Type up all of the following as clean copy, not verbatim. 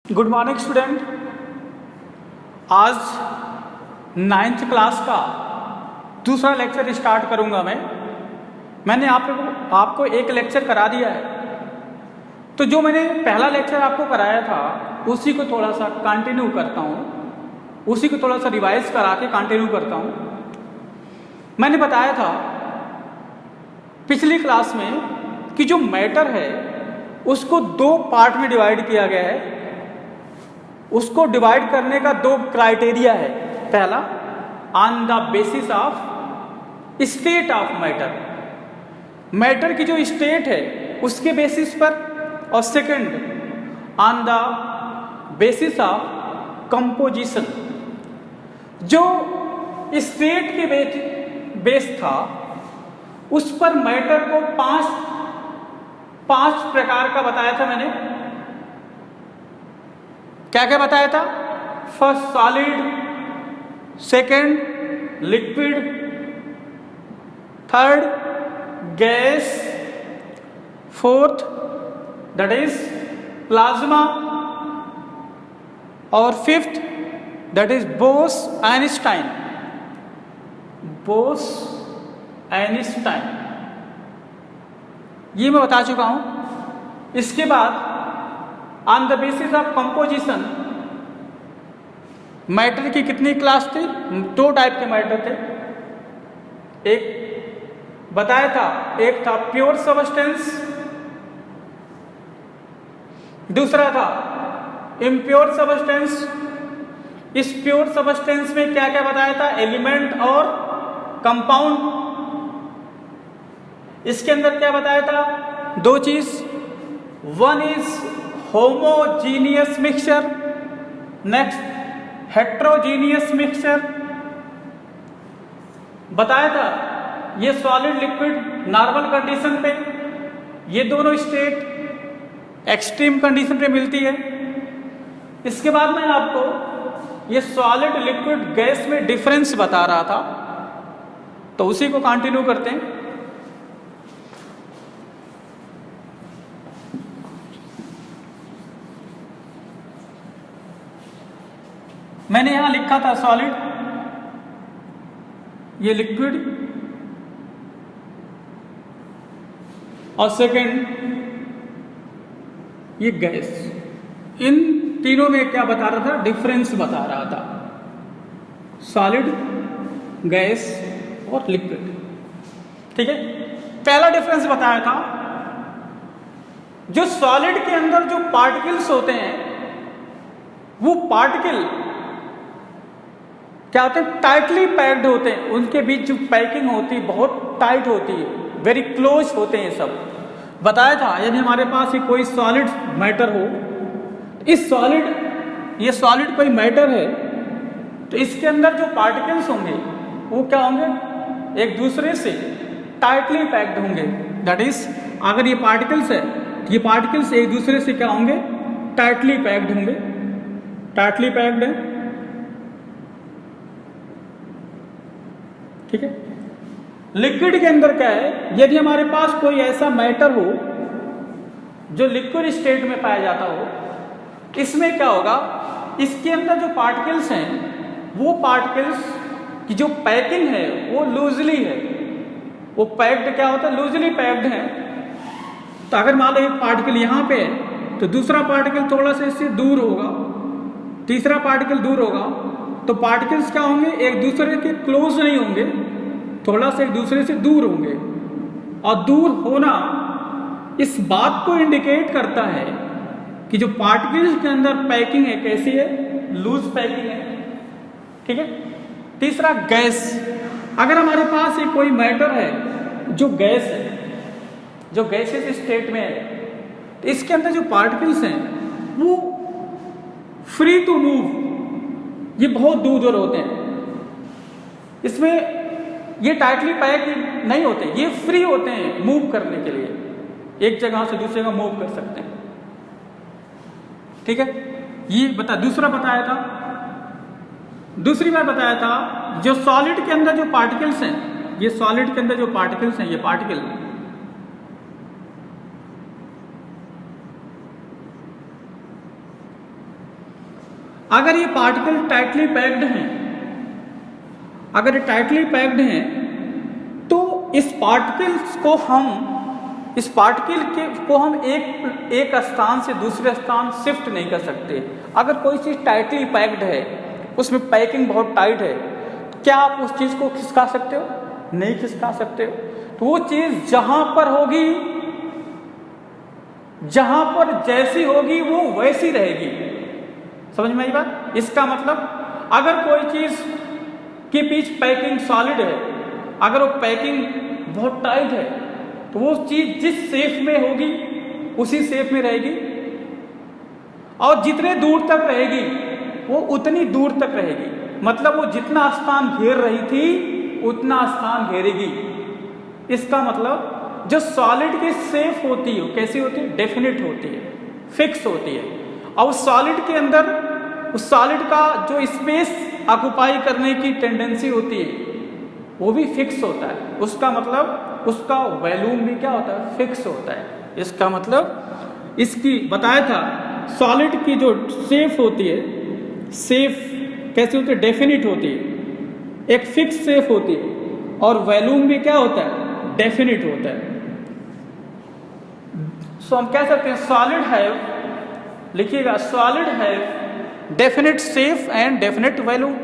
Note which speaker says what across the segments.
Speaker 1: Good morning student. आज 9th class का दूसरा लेक्चर स्टार्ट करूंगा मैंने आपको एक लेक्चर करा दिया है, तो जो मैंने पहला लेक्चर आपको कराया था उसी को थोड़ा सा कंटिन्यू करता हूँ, उसी को थोड़ा सा रिवाइज करा के कंटिन्यू करता हूँ। मैंने बताया था पिछली क्लास में कि जो मैटर है उसको दो पार्ट में डिवाइड किया गया है। उसको डिवाइड करने का दो क्राइटेरिया है। पहला, on the basis of state of matter, matter की जो स्टेट है उसके बेसिस पर, और second, on the basis of composition. जो स्टेट के बेस था उस पर मैटर को पांच प्रकार का बताया था मैंने। क्या क्या बताया था? First solid, second liquid, third gas, fourth that is plasma, और फिफ्थ दैट इज बोस-आइंस्टाइन। बोस-आइंस्टाइन ये मैं बता चुका हूं। इसके बाद on the basis of composition, matter की कितनी क्लास थी? दो टाइप के मैटर थे। एक बताया था, एक था प्योर सबस्टेंस, दूसरा था इम्प्योर सबस्टेंस। इस प्योर सबस्टेंस में क्या क्या बताया था? एलिमेंट और कंपाउंड। इसके अंदर क्या बताया था? दो चीज, one is homogeneous mixture, next heterogeneous mixture. बताया था ये सॉलिड लिक्विड नॉर्मल कंडीशन पे, ये दोनों स्टेट एक्सट्रीम कंडीशन पे मिलती है। इसके बाद मैं आपको ये सॉलिड लिक्विड गैस में डिफरेंस बता रहा था, तो उसी को कंटिन्यू करते हैं। मैंने यहां लिखा था सॉलिड, ये लिक्विड, और सेकंड ये गैस। इन तीनों में क्या बता रहा था? डिफरेंस बता रहा था, सॉलिड, गैस और लिक्विड। ठीक है, पहला डिफरेंस बताया था, जो सॉलिड के अंदर जो पार्टिकल्स होते हैं वो पार्टिकल क्या होते हैं? टाइटली पैक्ड होते हैं। उनके बीच जो पैकिंग होती है बहुत टाइट होती है, वेरी क्लोज होते हैं सब। बताया था यदि हमारे पास ये कोई सॉलिड मैटर हो, ये सॉलिड कोई मैटर है, तो इसके अंदर जो पार्टिकल्स होंगे वो क्या होंगे? एक दूसरे से टाइटली पैक्ड होंगे। दैट इज, अगर ये पार्टिकल्स है तो ये पार्टिकल्स एक दूसरे से क्या होंगे? टाइटली पैक्ड होंगे। टाइटली पैक्ड है, ठीक है। लिक्विड के अंदर क्या है? यदि हमारे पास कोई ऐसा मैटर हो जो लिक्विड स्टेट में पाया जाता हो, इसमें क्या होगा? इसके अंदर जो पार्टिकल्स हैं वो पार्टिकल्स की जो पैकिंग है वो लूजली है। वो पैक्ड क्या होता है? लूजली पैक्ड है। तो अगर मान लो एक पार्टिकल यहां पे है तो दूसरा पार्टिकल थोड़ा सा इससे दूर होगा, तीसरा पार्टिकल दूर होगा, तो पार्टिकल्स क्या होंगे? एक दूसरे के क्लोज नहीं होंगे, थोड़ा सा एक दूसरे से दूर होंगे। और दूर होना इस बात को इंडिकेट करता है कि जो पार्टिकल्स के अंदर पैकिंग है कैसी है? लूज पैकिंग है। ठीक है। तीसरा गैस, अगर हमारे पास ये कोई मैटर है जो गैस है, जो गैसेस स्टेट में है, तो इसके अंदर जो पार्टिकल्स हैं वो फ्री टू मूव, ये बहुत दूर होते हैं। इसमें ये टाइटली पैक नहीं होते, ये फ्री होते हैं मूव करने के लिए, एक जगह से दूसरी जगह मूव कर सकते हैं। ठीक है, ये दूसरा बताया था। दूसरी बार बताया था जो सॉलिड के अंदर जो पार्टिकल्स हैं, ये सॉलिड के अंदर जो पार्टिकल्स हैं, ये पार्टिकल अगर ये पार्टिकल टाइटली पैक्ड हैं, अगर ये टाइटली पैक्ड हैं तो इस पार्टिकल को हम एक स्थान से दूसरे स्थान शिफ्ट नहीं कर सकते। अगर कोई चीज़ टाइटली पैक्ड है, उसमें पैकिंग बहुत टाइट है, क्या आप उस चीज़ को खिसका सकते हो? नहीं खिसका सकते हो। तो वो चीज़ जहां पर होगी, जहां पर जैसी होगी वो वैसी रहेगी। समझ में आई बात? इसका मतलब अगर कोई चीज़ के बीच पैकिंग सॉलिड है, अगर वो पैकिंग बहुत टाइट है तो वो चीज़ जिस शेप में होगी उसी शेप में रहेगी, और जितने दूर तक रहेगी वो उतनी दूर तक रहेगी। मतलब वो जितना स्थान घेर रही थी उतना स्थान घेरेगी। इसका मतलब जो सॉलिड की शेप होती है कैसी होती है? डेफिनेट होती है, फिक्स होती है। और उस सॉलिड के अंदर उस सॉलिड का जो स्पेस ऑक्युपाई करने की टेंडेंसी होती है वो भी फिक्स होता है। उसका मतलब उसका वॉल्यूम भी क्या होता है? फिक्स होता है। इसका मतलब इसकी बताया था सॉलिड की जो शेप होती है, शेप कैसी होती है? डेफिनिट होती है, एक फिक्स शेप होती है, और वॉल्यूम भी क्या होता है? डेफिनिट होता है। सो हम कह सकते हैं सॉलिड हैव, लिखिएगा, solid have definite shape and definite volume.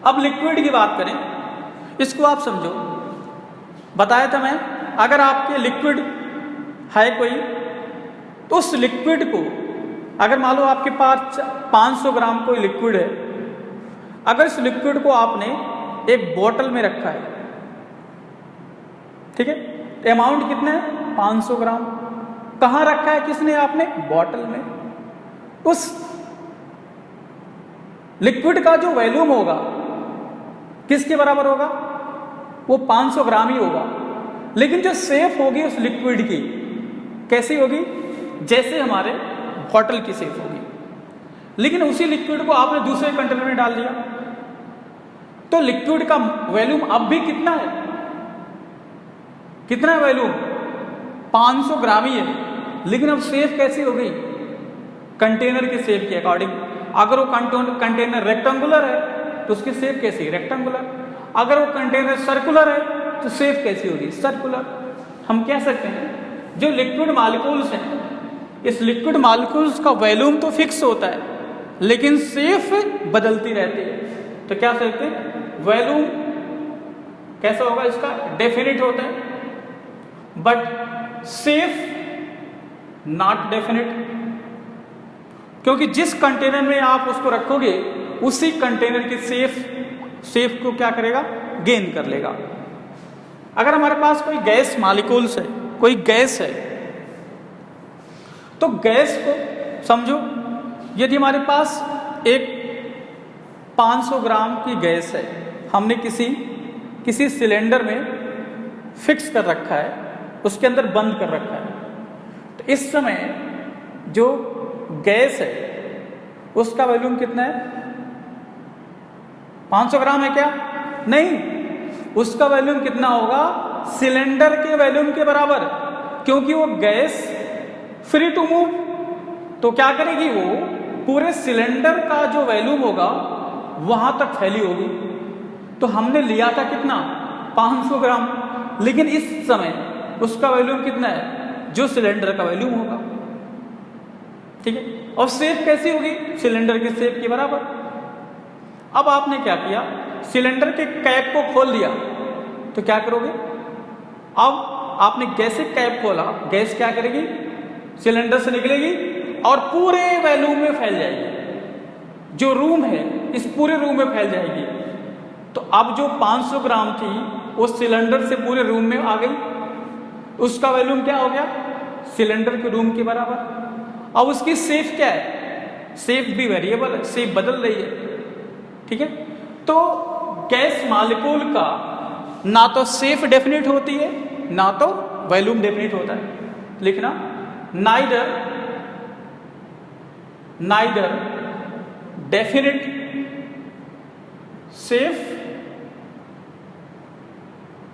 Speaker 1: अब लिक्विड की बात करें, इसको आप समझो। बताया था मैं, अगर आपके लिक्विड है कोई, तो उस लिक्विड को अगर मान लो आपके पास 500 ग्राम कोई लिक्विड है, अगर इस लिक्विड को आपने एक बोतल में रखा है, ठीक है, अमाउंट कितना है? 500 ग्राम। कहाँ रखा है किसने? आपने बोतल में। उस लिक्विड का जो वॉल्यूम होगा किसके बराबर होगा? वो 500 ग्राम ही होगा। लेकिन जो शेप होगी उस लिक्विड की कैसी होगी? जैसे हमारे बॉटल की शेप होगी। लेकिन उसी लिक्विड को आपने दूसरे कंटेनर में डाल दिया तो लिक्विड का वॉल्यूम अब भी कितना है? कितना है वॉल्यूम? 500 ग्राम ही है। लेकिन अब शेप कैसी हो गई? कंटेनर की शेप के अकॉर्डिंग। अगर वो कंटेनर रेक्टेंगुलर है तो उसकी शेप कैसी है? रेक्टेंगुलर। अगर वो कंटेनर सर्कुलर है तो शेप कैसी होगी? सर्कुलर। हम कह सकते हैं जो लिक्विड मॉलिक्यूल्स हैं, इस लिक्विड मॉलिक्यूल्स का वॉल्यूम तो फिक्स होता है लेकिन शेप बदलती रहती है। तो क्या कहते हैं? वॉल्यूम कैसा होगा इसका? डेफिनिट होता है, बट शेप नॉट डेफिनिट। क्योंकि जिस कंटेनर में आप उसको रखोगे उसी कंटेनर की शेप को क्या करेगा? गेन कर लेगा। अगर हमारे पास कोई गैस मॉलिक्यूल्स है, कोई गैस है, तो गैस को समझो, यदि हमारे पास एक 500 ग्राम की गैस है, हमने किसी सिलेंडर में फिक्स कर रखा है, उसके अंदर बंद कर रखा है, तो इस समय जो गैस है उसका वॉल्यूम कितना है? 500 ग्राम है क्या? नहीं, उसका वॉल्यूम कितना होगा? सिलेंडर के वॉल्यूम के बराबर। क्योंकि वो गैस फ्री टू मूव, तो क्या करेगी? वो पूरे सिलेंडर का जो वॉल्यूम होगा वहां तक फैली होगी। तो हमने लिया था कितना? 500 ग्राम। लेकिन इस समय उसका वॉल्यूम कितना है? जो सिलेंडर का वॉल्यूम होगा। ठीक है। और शेप कैसी होगी? सिलेंडर के शेप के बराबर। अब आपने क्या किया? सिलेंडर के कैप को खोल दिया, तो क्या करोगे? अब आपने गैस से कैप खोला, गैस क्या करेगी? सिलेंडर से निकलेगी और पूरे वॉल्यूम में फैल जाएगी। जो रूम है इस पूरे रूम में फैल जाएगी। तो अब जो 500 ग्राम थी वो सिलेंडर से पूरे रूम में आ गई, उसका वॉल्यूम क्या हो गया? सिलेंडर के रूम के बराबर। अब उसकी शेप क्या है? शेप भी वेरिएबल है, शेप बदल रही है। ठीक है। तो गैस मॉलिक्यूल का ना तो शेप डेफिनेट होती है ना तो वॉल्यूम डेफिनेट होता है। लिखना, नाइदर डेफिनेट शेप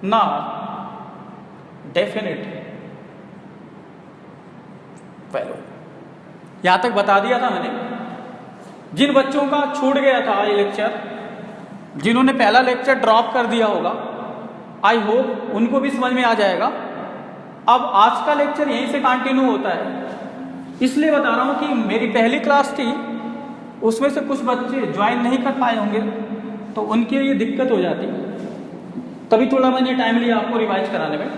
Speaker 1: ना डेफिनेट वैल्यूम। यहां तक बता दिया था मैंने। जिन बच्चों का छूट गया था ये लेक्चर, जिन्होंने पहला लेक्चर ड्रॉप कर दिया होगा, आई होप उनको भी समझ में आ जाएगा। अब आज का लेक्चर यहीं से कंटिन्यू होता है, इसलिए बता रहा हूँ कि मेरी पहली क्लास थी, उसमें से कुछ बच्चे ज्वाइन नहीं कर पाए होंगे, तो उनके लिए दिक्कत हो जाती, तभी थोड़ा मैंने टाइम लिया आपको रिवाइज कराने में।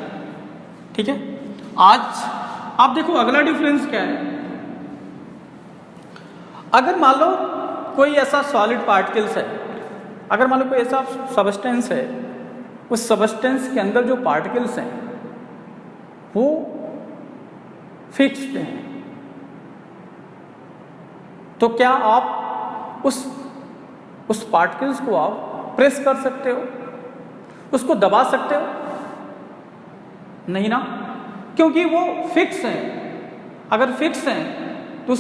Speaker 1: ठीक है, आज आप देखो अगला डिफरेंस क्या है। अगर मान लो कोई ऐसा सॉलिड पार्टिकल्स है, अगर मान लो कोई ऐसा सबस्टेंस है, उस सबस्टेंस के अंदर जो पार्टिकल्स हैं वो फिक्स्ड हैं, तो क्या आप उस पार्टिकल्स को आप प्रेस कर सकते हो, उसको दबा सकते हो? नहीं ना, क्योंकि वो फिक्स है। अगर फिक्स है तो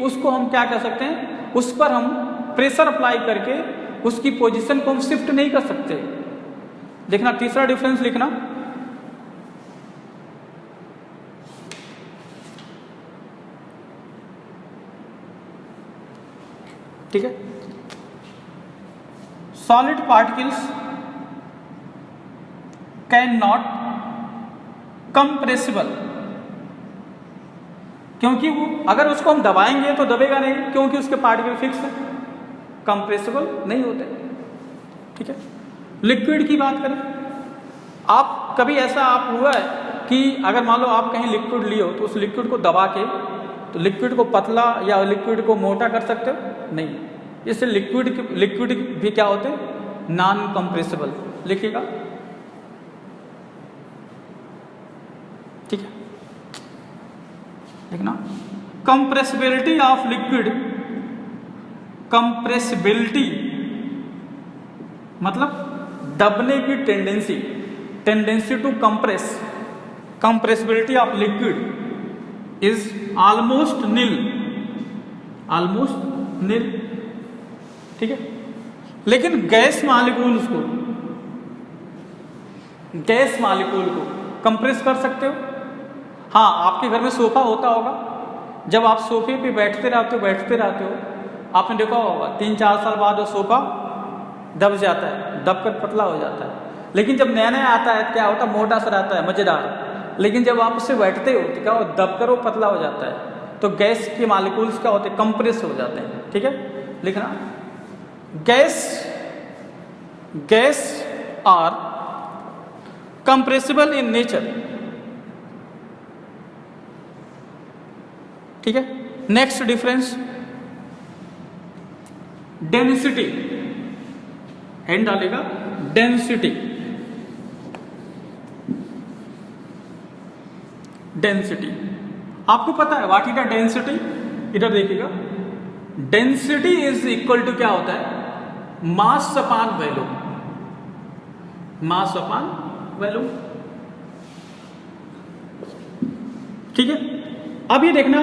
Speaker 1: उसको हम क्या कर सकते हैं, उस पर हम प्रेशर अप्लाई करके उसकी पोजीशन को हम शिफ्ट नहीं कर सकते। देखना तीसरा डिफरेंस लिखना, ठीक है। Solid particles can not compressible, क्योंकि वो अगर उसको हम दबाएंगे तो दबेगा नहीं, क्योंकि उसके पार्टिकल फिक्स है, कंप्रेसिबल नहीं होते। ठीक है, लिक्विड की बात करें, आप कभी ऐसा आप हुआ है कि अगर मान लो आप कहीं लिक्विड लिए हो तो उस लिक्विड को दबा के तो लिक्विड को पतला या लिक्विड को मोटा कर सकते हो? नहीं। इससे लिक्विड भी क्या होते हैं, नॉन कंप्रेसिबल। लिखिएगा, ठीक है, देखना कंप्रेसिबिलिटी ऑफ लिक्विड, कंप्रेसिबिलिटी मतलब दबने की tendency to compress, compressibility of liquid is almost nil, ठीक है। लेकिन गैस मालिक्यूल को कंप्रेस कर सकते हो? हाँ, आपके घर में सोफा होता होगा, जब आप सोफे पे बैठते रहते हो, आपने देखा होगा 3-4 साल बाद वो सोफा दब जाता है, दब कर पतला हो जाता है। लेकिन जब नया आता है क्या होता है, मोटा सा रहता है, मजेदार। लेकिन जब आप उससे बैठते हो तो क्या हो, दब कर वो पतला हो जाता है। तो गैस के मॉलिक्यूल्स क्या होते हैं, कंप्रेस हो जाते हैं। ठीक है, लिखना gas are compressible in nature. ठीक है, नेक्स्ट डिफरेंस डेंसिटी, एंड डालेगा डेंसिटी। आपको पता है व्हाट इज द डेंसिटी? इधर देखिएगा, डेंसिटी इज इक्वल टू क्या होता है, mass upon volume, mass upon volume. ठीक है, अब ये देखना,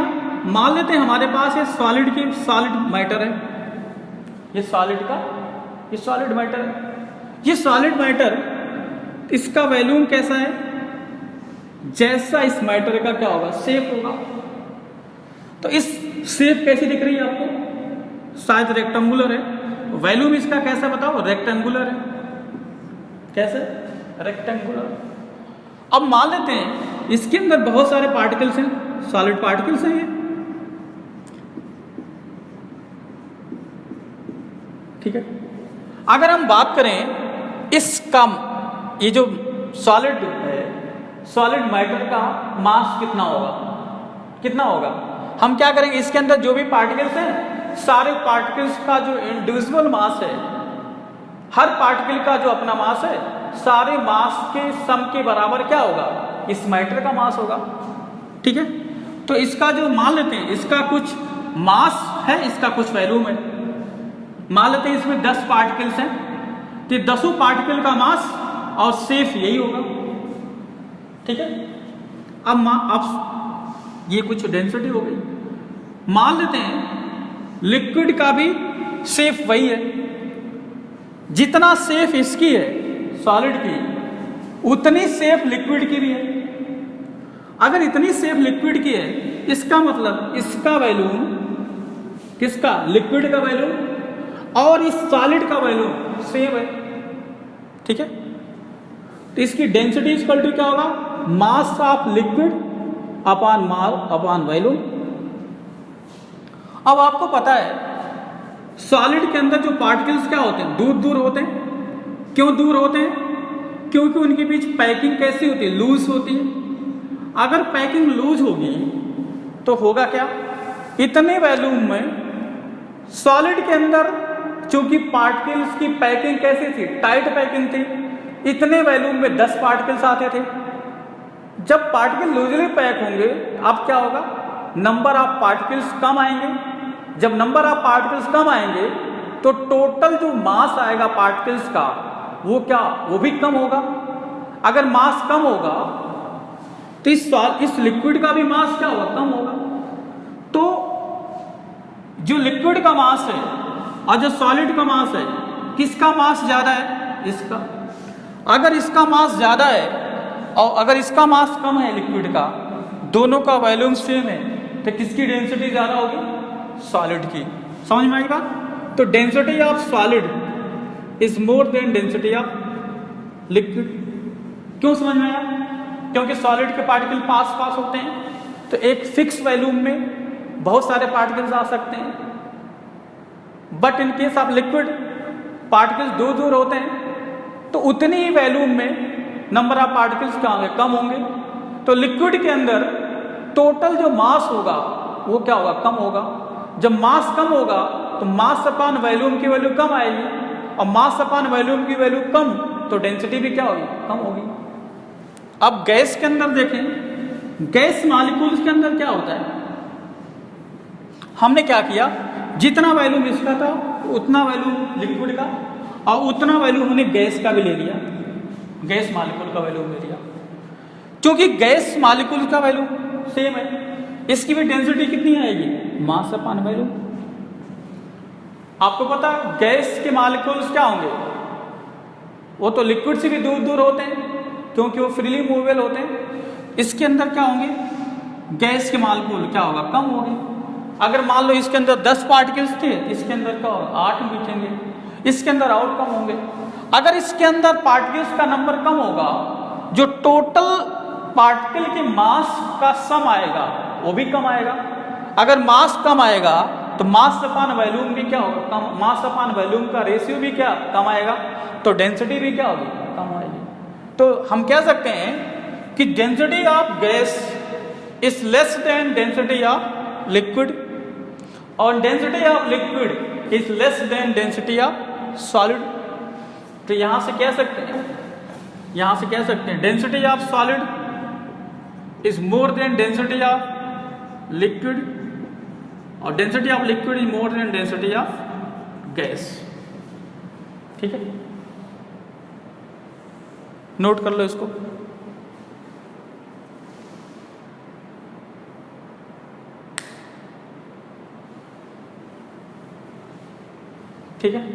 Speaker 1: मान लेते हैं हमारे पास ये सॉलिड मैटर है, ये सॉलिड मैटर है। ये सॉलिड मैटर, इसका वॉल्यूम कैसा है, जैसा इस मैटर का क्या होगा, शेप होगा। तो इस शेप कैसी दिख रही है आपको, शायद रेक्टेंगुलर है। वॉल्यूम इसका कैसा बताओ, रेक्टेंगुलर है। कैसे, रेक्टेंगुलर। अब मान लेते हैं इसके अंदर बहुत सारे पार्टिकल्स हैं, सॉलिड पार्टिकल्स हैं ये। ठीक है, अगर हम बात करें इसका, ये जो सॉलिड है, सॉलिड मैटर का मास कितना होगा, हम क्या करेंगे, इसके अंदर जो भी पार्टिकल्स हैं, सारे पार्टिकल्स का जो इंडिविजुअल मास है, हर पार्टिकल का जो अपना मास है, सारे मास के सम के बराबर क्या होगा, इस मैटर का मास होगा। ठीक है, तो इसका जो मान लेते हैं, इसका कुछ मास है, इसका कुछ वॉल्यूम है। मान लेते हैं इसमें 10 पार्टिकल्स हैं, तो 10 पार्टिकल का मास और शेप यही होगा। ठीक है, अब ये कुछ डेंसिटी हो गई। मान लेते हैं लिक्विड का भी शेप वही है, जितना शेप इसकी है सॉलिड की, उतनी शेप लिक्विड की भी है। अगर इतनी शेप लिक्विड की है, इसका मतलब इसका वॉल्यूम किसका, लिक्विड का वैल्यूम, और इस सॉलिड का वैल्यूम सेम है। ठीक है, तो इसकी डेंसिटी इक्वल टू क्या होगा, mass of liquid upon volume. अब आपको पता है सॉलिड के अंदर जो पार्टिकल्स क्या होते हैं, दूर दूर होते हैं। क्यों दूर होते हैं, क्योंकि उनके बीच पैकिंग कैसी होती है, लूज होती है। अगर पैकिंग लूज होगी तो होगा क्या, इतने वैल्यूम में सॉलिड के अंदर चूंकि पार्टिकल्स की पैकिंग कैसी थी, टाइट पैकिंग थी, इतने वैल्यूम में 10 पार्टिकल्स आते थे। जब पार्टिकल लूजली पैक होंगे अब क्या होगा, नंबर ऑफ पार्टिकल्स कम आएंगे। जब नंबर ऑफ पार्टिकल्स कम आएंगे तो टोटल जो मास आएगा पार्टिकल्स का वो क्या, वो भी कम होगा। अगर मास कम होगा तो इस लिक्विड का भी मास क्या होगा, कम होगा। तो जो लिक्विड का मास है और जो सॉलिड का मास है, किसका मास ज्यादा है, इसका। अगर इसका मास ज्यादा है और अगर इसका मास कम है लिक्विड का, दोनों का वॉल्यूम सेम है, तो किसकी डेंसिटी ज्यादा होगी, सॉलिड की। समझ में आई बात। तो density of solid is more than density of liquid. क्यों समझ में आया, क्योंकि सॉलिड के पार्टिकल पास पास होते हैं, तो एक फिक्स वॉल्यूम में बहुत सारे पार्टिकल्स आ सकते हैं। But in case of liquid particles दूर दूर होते हैं, तो उतनी ही वॉल्यूम में नंबर ऑफ पार्टिकल्स क्या होंगे, कम होंगे। तो लिक्विड के अंदर टोटल जो मास होगा वो क्या होगा, कम होगा। जब मास कम होगा तो मास अपॉन वॉल्यूम की वैल्यू कम आएगी, और मास अपॉन वॉल्यूम की वैल्यू कम, तो डेंसिटी भी क्या होगी, कम होगी। अब गैस के अंदर देखें, गैस मॉलिक्यूल्स के अंदर क्या होता है, हमने क्या किया, जितना वैल्यूम इसका था उतना वैल्यूम लिक्विड का, और उतना वैल्यूम हमने गैस का भी ले लिया, गैस मॉलिक्यूल का वैल्यूम ले लिया। क्योंकि गैस मॉलिक्यूल का वैल्यूम सेम है, इसकी भी डेंसिटी कितनी आएगी, मास अपॉन वॉल्यूम। आपको पता है गैस के मॉलिक्यूल्स क्या होंगे, वो तो लिक्विड से भी दूर दूर होते हैं क्योंकि वो फ्रीली मूवेबल होते हैं। इसके अंदर क्या होंगे, गैस के मॉलिक्यूल क्या होगा, कम होंगे। अगर मान लो इसके अंदर 10 पार्टिकल्स थे, इसके अंदर क्या होगा, 8 बिठेंगे, इसके अंदर और कम होंगे। अगर इसके अंदर पार्टिकल्स का नंबर कम होगा, जो टोटल पार्टिकल के मास का सम आएगा वो भी कम आएगा। अगर मास कम आएगा तो मास अपॉन वॉल्यूम भी क्या होगा, कम। मास अपॉन वॉल्यूम का रेशियो भी क्या, कम आएगा। तो डेंसिटी भी क्या होगी, कम आएगी। तो हम कह सकते हैं कि density of gas is less than density of liquid, और density of liquid is less than density of solid. तो यहां से कह सकते हैं, यहां से कह सकते हैं density of solid is more than density of liquid, और density of liquid is more than density of gas. ठीक है, नोट कर लो इसको। ठीक है,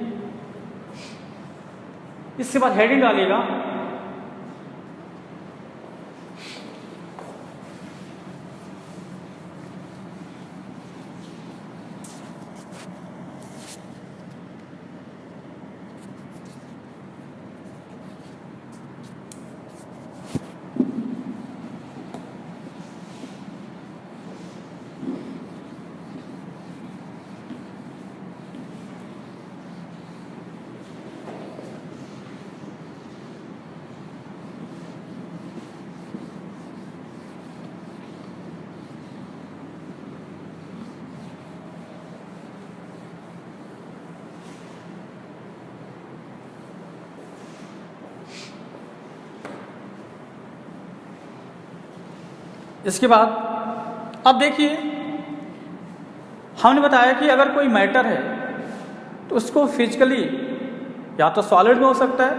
Speaker 1: इसके बाद हेडिंग डालिएगा इसके बाद अब देखिए, हमने बताया कि अगर कोई मैटर है तो उसको फिजिकली या तो सॉलिड में हो सकता है,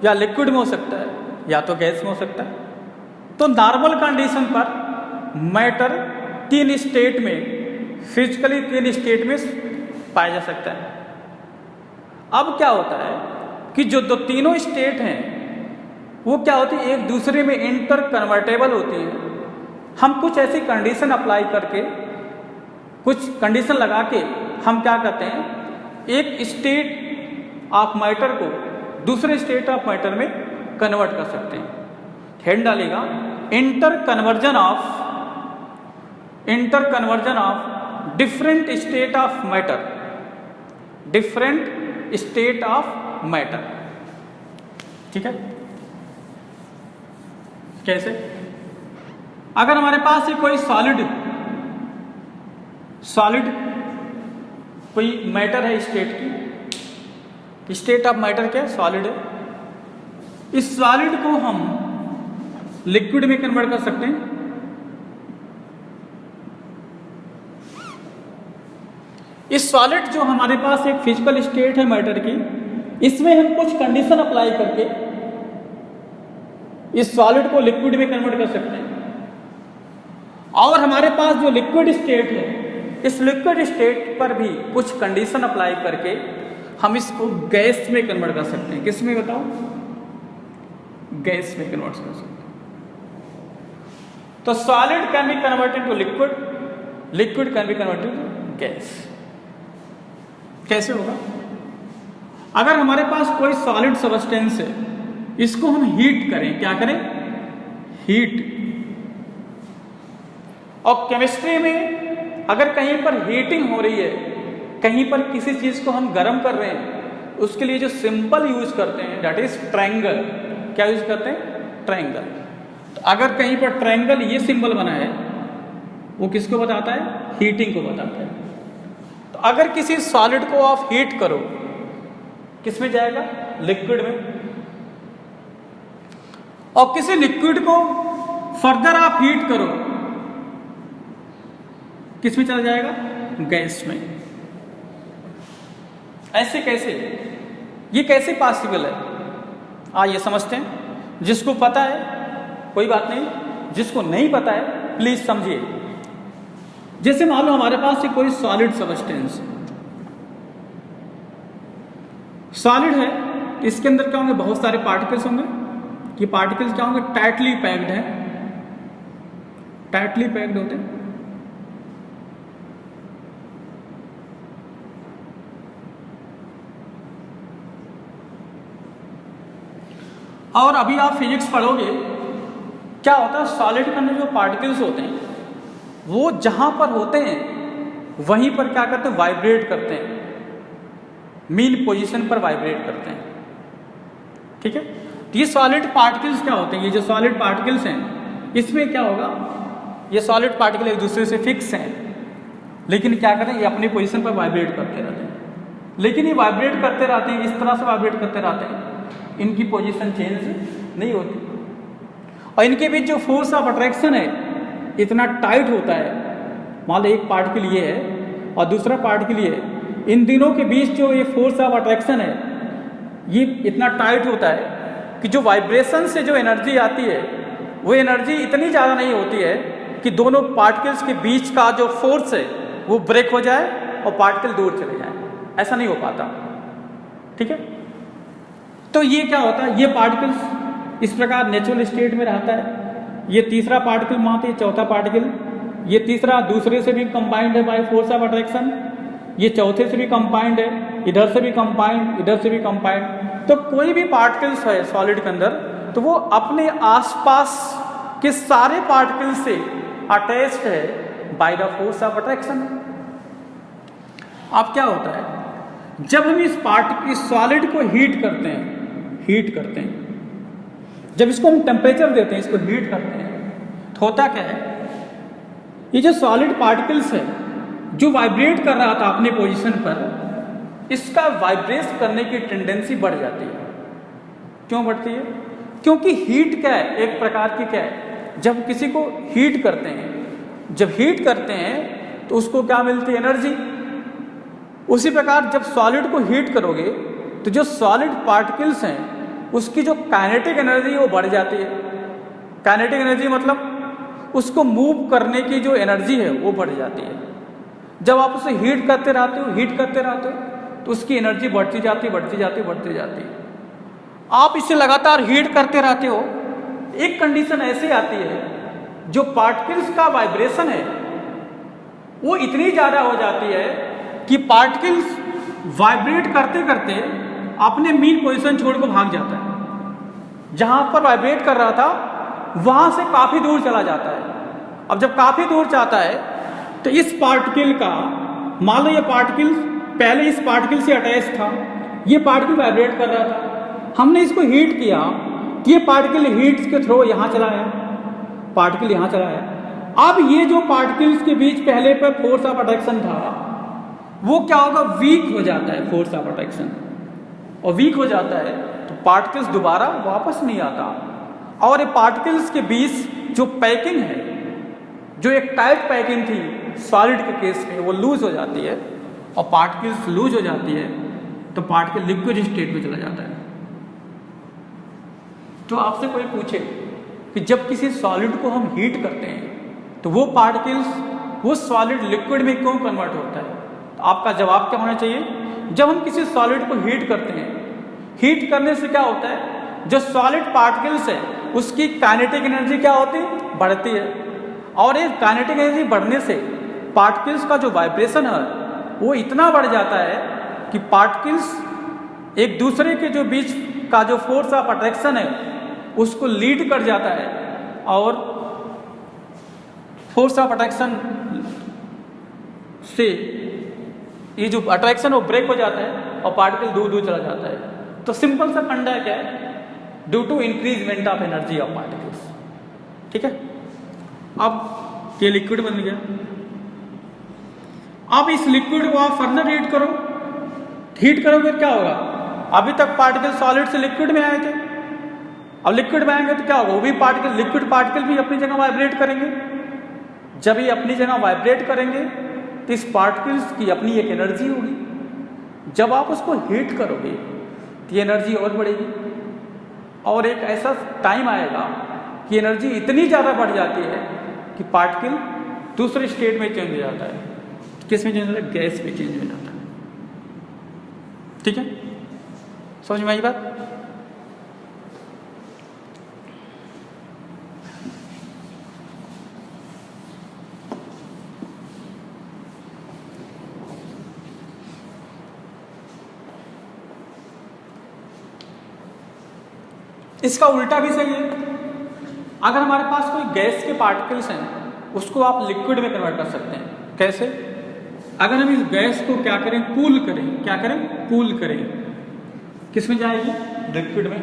Speaker 1: या लिक्विड में हो सकता है, या तो गैस में हो सकता है। तो नॉर्मल कंडीशन पर मैटर 3 स्टेट में, फिजिकली 3 स्टेट में पाया जा सकता है। अब क्या होता है कि जो तीनों स्टेट हैं वो क्या होती है, एक दूसरे में इंटर कन्वर्टेबल होती है। हम कुछ ऐसी कंडीशन अप्लाई करके कुछ कंडीशन लगा के हम क्या करते हैं, एक स्टेट ऑफ मैटर को दूसरे स्टेट ऑफ मैटर में कन्वर्ट कर सकते हैं। हेड डालेगा inter conversion of different state of matter, different state of matter. ठीक है, कैसे? अगर हमारे पास ये कोई सॉलिड कोई मैटर है, स्टेट की स्टेट ऑफ मैटर क्या है, सॉलिड है। इस सॉलिड को हम लिक्विड में कन्वर्ट कर सकते हैं। इस सॉलिड जो हमारे पास एक फिजिकल स्टेट है मैटर की, इसमें हम कुछ कंडीशन अप्लाई करके इस सॉलिड को लिक्विड में कन्वर्ट कर सकते हैं। और हमारे पास जो लिक्विड स्टेट है, इस लिक्विड स्टेट पर भी कुछ कंडीशन अप्लाई करके हम इसको गैस में कन्वर्ट कर सकते हैं। किस में बताओ? गैस में कन्वर्ट कर सकते हैं। तो solid can be converted to liquid, liquid can be converted to gas. कैसे होगा? अगर हमारे पास कोई सॉलिड सब्सटेंस है, इसको हम हीट करें, क्या करें? हीट। और केमिस्ट्री में अगर कहीं पर हीटिंग हो रही है, कहीं पर किसी चीज को हम गर्म कर रहे हैं, उसके लिए जो सिंपल यूज करते हैं दैट इज ट्रायंगल। क्या यूज करते हैं? ट्रायंगल। तो अगर कहीं पर ट्रायंगल ये सिंबल बना है, वो किसको बताता है? हीटिंग को बताता है। तो अगर किसी सॉलिड को आप हीट करो, किस में जाएगा? लिक्विड में। और किसी लिक्विड को फर्दर आप हीट करो, किस में चला जाएगा? गैस में। ऐसे कैसे? ये कैसे पॉसिबल है? आइए समझते हैं। जिसको पता है कोई बात नहीं, जिसको नहीं पता है प्लीज समझिए। जैसे मान लो हमारे पास कोई सॉलिड सब्सटेंस सॉलिड है, इसके अंदर क्या होंगे? बहुत सारे पार्टिकल्स होंगे। ये पार्टिकल्स क्या होंगे? टाइटली पैक्ड है, टाइटली पैक्ड होते हैं। और अभी आप फिजिक्स पढ़ोगे, क्या होता है? सॉलिड के अंदर जो पार्टिकल्स होते हैं, वो जहां पर होते हैं वहीं पर क्या करते हैं? वाइब्रेट करते हैं, मीन पोजीशन पर वाइब्रेट करते हैं। ठीक है, तो ये सॉलिड पार्टिकल्स क्या होते हैं? ये जो सॉलिड पार्टिकल्स हैं, इसमें क्या होगा? ये सॉलिड पार्टिकल एक दूसरे से फिक्स हैं, लेकिन क्या करते हैं? ये अपनी पोजीशन पर वाइब्रेट करते रहते हैं। लेकिन ये वाइब्रेट करते रहते हैं, इस तरह से वाइब्रेट करते रहते हैं, इनकी पोजीशन चेंज नहीं होती। और इनके बीच जो फोर्स ऑफ अट्रैक्शन है इतना टाइट होता है। मान लो एक पार्टिकल ये है और दूसरा पार्टिकल ये है, इन दिनों के बीच जो ये फोर्स ऑफ अट्रैक्शन है, ये इतना टाइट होता है कि जो वाइब्रेशन से जो एनर्जी आती है, वो एनर्जी इतनी ज़्यादा नहीं होती है कि दोनों पार्टिकल्स के बीच का जो फोर्स है वो ब्रेक हो जाए और पार्टिकल दूर चले जाए। ऐसा नहीं हो पाता। ठीक है, तो ये क्या होता है? ये पार्टिकल्स इस प्रकार नेचुरल स्टेट में रहता है। ये तीसरा पार्टिकल मानते हैं, चौथा पार्टिकल, ये तीसरा दूसरे से भी कंबाइंड है बाय फोर्स ऑफ अट्रैक्शन, ये चौथे से भी कंबाइंड है, इधर से भी कंबाइंड, इधर से भी कंबाइंड। तो कोई भी पार्टिकल्स है सॉलिड के अंदर, तो वो अपने आसपास के सारे पार्टिकल से अटैच्ड है by the force of attraction. अब क्या होता है? जब हम इस सॉलिड को हीट करते हैं, जब इसको हम टेम्परेचर देते हैं, इसको हीट करते हैं, तो होता क्या है? ये जो सॉलिड पार्टिकल्स है जो वाइब्रेट कर रहा था अपने पोजीशन पर, इसका वाइब्रेट करने की टेंडेंसी बढ़ जाती है। क्यों बढ़ती है? क्योंकि हीट क्या है? एक प्रकार की क्या है? जब किसी को हीट करते हैं, जब हीट करते हैं तो उसको क्या मिलती है? एनर्जी। उसी प्रकार जब सॉलिड को हीट करोगे तो जो सॉलिड पार्टिकल्स हैं उसकी जो काइनेटिक एनर्जी वो बढ़ जाती है। काइनेटिक एनर्जी मतलब उसको मूव करने की जो एनर्जी है वो बढ़ जाती है। जब आप उसे हीट करते रहते हो तो उसकी एनर्जी बढ़ती जाती है। आप इसे लगातार हीट करते रहते हो, एक कंडीशन ऐसी आती है, जो पार्टिकल्स का वाइब्रेशन है वो इतनी ज़्यादा हो जाती है कि पार्टिकल्स वाइब्रेट करते करते अपने मीन पोजीशन छोड़ को भाग जाता है। जहाँ पर वाइब्रेट कर रहा था वहाँ से काफ़ी दूर चला जाता है। अब जब काफ़ी दूर जाता है तो इस पार्टिकल का, मान लो ये पार्टिकल पहले इस पार्टिकल से अटैच था, ये पार्टिकल वाइब्रेट कर रहा था, हमने इसको हीट किया, ये पार्टिकल हीट के थ्रू यहाँ चला आया, पार्टिकल यहाँ चला आया। अब ये जो पार्टिकल्स के बीच पहले पर फोर्स ऑफ अट्रैक्शन था वो क्या होगा, वीक हो जाता है फोर्स ऑफ अट्रैक्शन, और वीक हो जाता है तो पार्टिकल्स दोबारा वापस नहीं आता, और ये पार्टिकल्स के बीच जो पैकिंग है, जो एक टाइट पैकिंग थी सॉलिड के केस में, वो लूज हो जाती है, और पार्टिकल्स लूज हो जाती है तो पार्टिकल लिक्विड स्टेट में चला जाता है। तो आपसे कोई पूछे कि जब किसी सॉलिड को हम हीट करते हैं तो वो पार्टिकल्स वो सॉलिड लिक्विड में क्यों कन्वर्ट होता है, तो आपका जवाब क्या होना चाहिए, जब हम किसी सॉलिड को हीट करते हैं, हीट करने से क्या होता है, जो सॉलिड पार्टिकल्स है उसकी काइनेटिक एनर्जी क्या होती है, बढ़ती है, और ये काइनेटिक एनर्जी बढ़ने से पार्टिकल्स का जो वाइब्रेशन है वो इतना बढ़ जाता है कि पार्टिकल्स एक दूसरे के जो बीच का जो फोर्स ऑफ अट्रैक्शन है उसको लीड कर जाता है, और फोर्स ऑफ अट्रैक्शन से ये जो अट्रैक्शन वो ब्रेक हो जाता है और पार्टिकल दूर दूर चला जाता है। तो सिंपल सा फंडा है क्या है, due to increment of energy of particles. ठीक है, अब ये लिक्विड बन गया। अब इस लिक्विड को आप फर्दर हीट करो, हीट करोगे क्या होगा, अभी तक पार्टिकल सॉलिड से लिक्विड में आए थे, अब लिक्विड में आएंगे तो क्या होगा, वो भी पार्टिकल, लिक्विड पार्टिकल भी अपनी जगह वाइब्रेट करेंगे। जब ये अपनी जगह वाइब्रेट करेंगे तो इस पार्टिकल्स की अपनी एक एनर्जी होगी, जब आप उसको हीट करोगे तो ये एनर्जी और बढ़ेगी, और एक ऐसा टाइम आएगा कि एनर्जी इतनी ज़्यादा बढ़ जाती है कि पार्टिकल दूसरे स्टेट में चेंज हो जाता है। किस में चेंज होता है, गैस में चेंज हो जाता है। ठीक है, समझ में आई बात। इसका उल्टा भी सही है, अगर हमारे पास कोई गैस के पार्टिकल्स हैं उसको आप लिक्विड में कन्वर्ट कर सकते हैं। कैसे, अगर हम इस गैस को क्या करें, कूल करें, क्या करें, कूल करें, किस में जाएगी, लिक्विड में।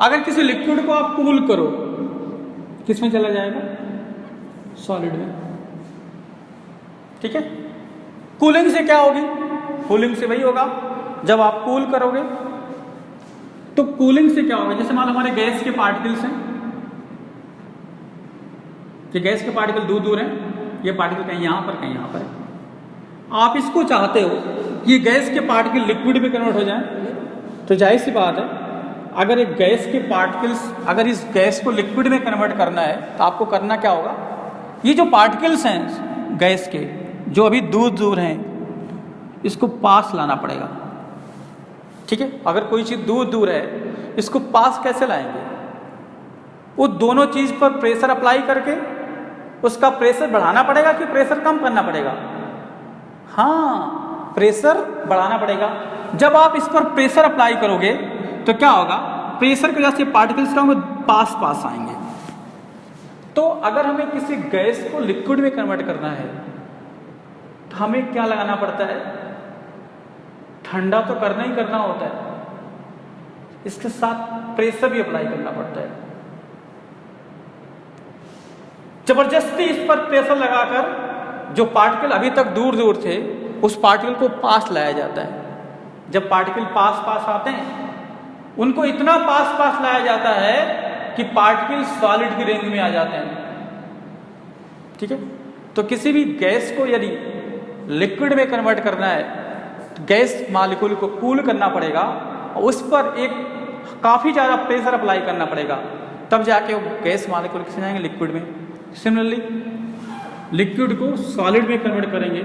Speaker 1: अगर किसी लिक्विड को आप कूल करो किस में चला जाएगा, सॉलिड में। ठीक है, कूलिंग से क्या होगी, कूलिंग से वही होगा, जब आप कूल करोगे तो कूलिंग से क्या होगा, जैसे मान लो हमारे गैस के पार्टिकल्स हैं, ये गैस के पार्टिकल दूर दूर हैं, ये पार्टिकल कहीं यहाँ पर कहीं यहाँ पर है। आप इसको चाहते हो कि गैस के पार्टिकल लिक्विड में कन्वर्ट हो जाए, तो जाहिर सी बात है अगर एक गैस के पार्टिकल्स, अगर इस गैस को लिक्विड में कन्वर्ट करना है तो आपको करना क्या होगा, ये जो पार्टिकल्स हैं गैस के जो अभी दूर दूर हैं इसको पास लाना पड़ेगा। ठीक है, अगर कोई चीज़ दूर दूर है इसको पास कैसे लाएंगे, वो दोनों चीज़ पर प्रेशर अप्लाई करके उसका प्रेशर बढ़ाना पड़ेगा कि प्रेशर कम करना पड़ेगा, हाँ प्रेशर बढ़ाना पड़ेगा। जब आप इस पर प्रेशर अप्लाई करोगे तो क्या होगा, प्रेशर की वजह से पार्टिकल्स क्या होंगे, पास पास आएंगे। तो अगर हमें किसी गैस को लिक्विड में कन्वर्ट करना है तो हमें क्या लगाना पड़ता है, ठंडा तो करना ही करना होता है, इसके साथ प्रेशर भी अप्लाई करना पड़ता है। जबरदस्ती इस पर प्रेशर लगाकर जो पार्टिकल अभी तक दूर दूर थे उस पार्टिकल को पास लाया जाता है। जब पार्टिकल पास पास आते हैं उनको इतना पास पास लाया जाता है कि पार्टिकल सॉलिड की रेंज में आ जाते हैं। ठीक है, तो किसी भी गैस को यदि लिक्विड में कन्वर्ट करना है तो गैस मॉलिक्यूल को कूल करना पड़ेगा और उस पर एक काफ़ी ज़्यादा प्रेशर अप्लाई करना पड़ेगा, तब जाके वो गैस मॉलिक्यूल किस में जाएंगे, लिक्विड में। सिमिलरली लिक्विड को सॉलिड में कन्वर्ट करेंगे,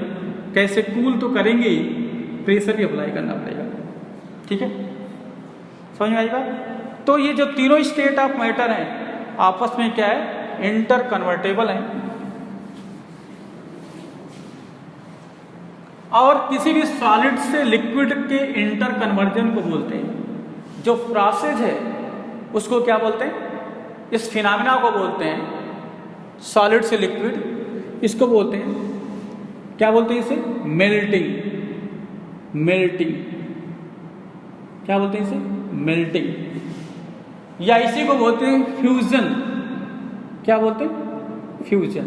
Speaker 1: कैसे, कूल तो करेंगे ही, प्रेशर भी अप्लाई करना पड़ेगा। ठीक है, समझ में आई बात। तो ये जो तीनों स्टेट ऑफ मैटर हैं आपस में क्या है, इंटर कन्वर्टेबल हैं। और किसी भी सॉलिड से लिक्विड के इंटर कन्वर्जन को बोलते हैं। जो प्रोसेस है उसको क्या बोलते हैं? इस फिनोमेना को बोलते हैं सॉलिड से लिक्विड, इसको बोलते हैं, क्या बोलते हैं इसे? मेल्टिंग। मेल्टिंग क्या बोलते हैं इसे? मेल्टिंग। या इसी को बोलते हैं फ्यूजन। क्या बोलते हैं? फ्यूजन।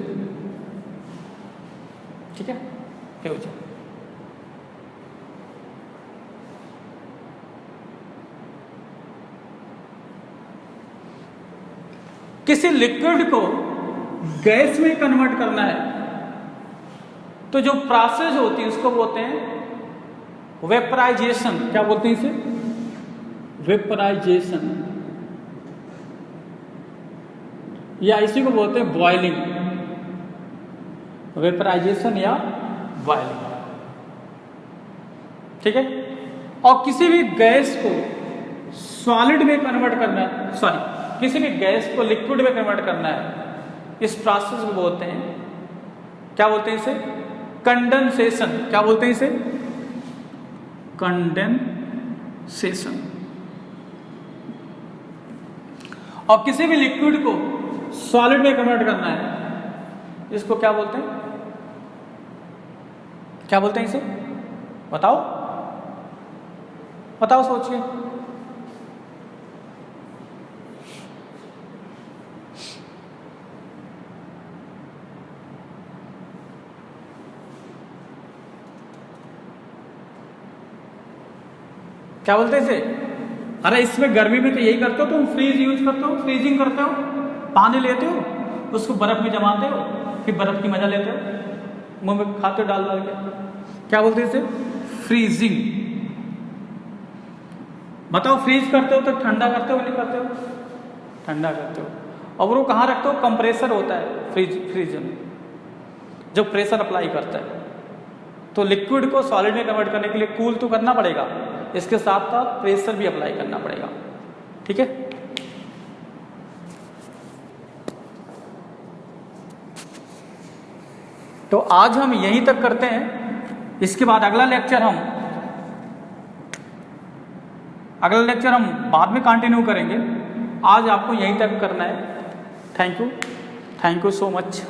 Speaker 1: ठीक है, फ्यूजन। किसी लिक्विड को गैस में कन्वर्ट करना है तो जो प्रोसेस होती है उसको बोलते हैं वेपराइजेशन। क्या बोलते हैं इसे? वेपराइजेशन। या इसी को बोलते हैं बॉइलिंग। वेपराइजेशन या बॉइलिंग। ठीक है। और किसी भी गैस को सॉलिड में कन्वर्ट करना है, सॉरी, किसी भी गैस को लिक्विड में कन्वर्ट करना है, इस प्रोसेस को बोलते हैं, क्या बोलते हैं इसे? कंडेंसेशन। क्या बोलते हैं इसे? कंडेंसेशन। और किसी भी लिक्विड को सॉलिड में कन्वर्ट करना है, इसको क्या बोलते हैं? क्या बोलते हैं इसे? बताओ बताओ, सोचिए। क्या बोलते हैं इसे? अरे इसमें गर्मी में तो यही करते हो तुम, फ्रीज यूज करते हो, फ्रीजिंग करते हो, पानी लेते हो, उसको बर्फ में जमाते हो, फिर बर्फ की मजा लेते हो, मुंह में खाते हो डाल डाल के। क्या बोलते हैं इसे? फ्रीजिंग। बताओ, फ्रीज करते हो तो ठंडा करते हो नहीं करते हो? ठंडा करते हो। और वो कहाँ रखते हो? कंप्रेसर होता है फ्रीज में, जो प्रेशर अप्लाई करता है। तो लिक्विड को सॉलिड में कन्वर्ट करने के लिए कूल तो करना पड़ेगा, इसके साथ साथ प्रेशर भी अप्लाई करना पड़ेगा। ठीक है। तो आज हम यहीं तक करते हैं। इसके बाद अगला लेक्चर हम बाद में कंटिन्यू करेंगे। आज आपको यहीं तक करना है। Thank you so much.